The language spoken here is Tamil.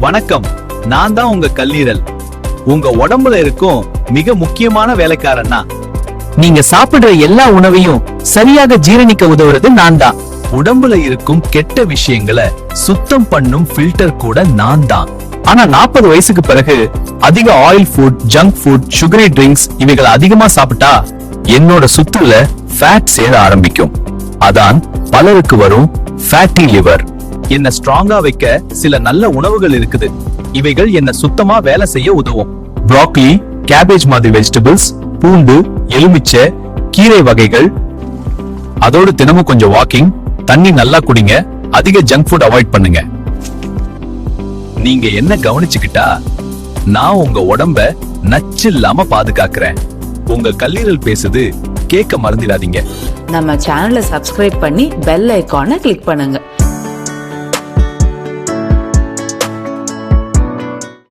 வணக்கம், நான் தான் உங்க கல்லீரல். உங்க உடம்புல இருக்கும் மிக முக்கியமான வேலைக்காரன்னா. நீங்க சாப்பிடுற எல்லா உணவையும் சரியாக ஜீரணிக்க உதவுறது நான் தான். உடம்புல இருக்கும் கெட்ட விஷயங்களை சுத்தம் பண்ணும் ஃபில்டர் கூட நான் தான். ஆனா 40 வயசுக்கு பிறகு அதிக oil food, junk food, sugary drinks இவைகளை அதிகமா சாப்பிட்டா என்னோட சுத்துல ஃபேட் சேர ஆரம்பிக்கும். அதான் பலருக்கு வரும் ஃபேட்டி லிவர். என்ன ஸ்ட்ராங்கா வைக்க சில நல்ல உணவுகள் இருக்குது. இவைகள் என்ன சுத்தமா வேலை செய்ய உதவும். ப்ராக்கலி, கேபேஜ் மாதிரி வெஜிடபிள்ஸ், பூண்டு, எலுமிச்சை, கீரை வகைகள். அதோடு தினமும் கொஞ்சம் வாக்கிங், தண்ணி நல்லா குடிங்க, அதிக ஜங்க் ஃபுட் அவாய்ட் பண்ணுங்க. நீங்க என்ன கவனிச்சுக்கிட்டா நான் உங்க உடம்ப நச்சு இல்லாம பாதுகாக்கிறேன். உங்க கல்லீரல் பேசுது, கேட்க மறந்துடாதீங்க. நம்ம சேனலை சப்ஸ்கிரைப் பண்ணி பெல் ஐகானை கிளிக் பண்ணுங்க.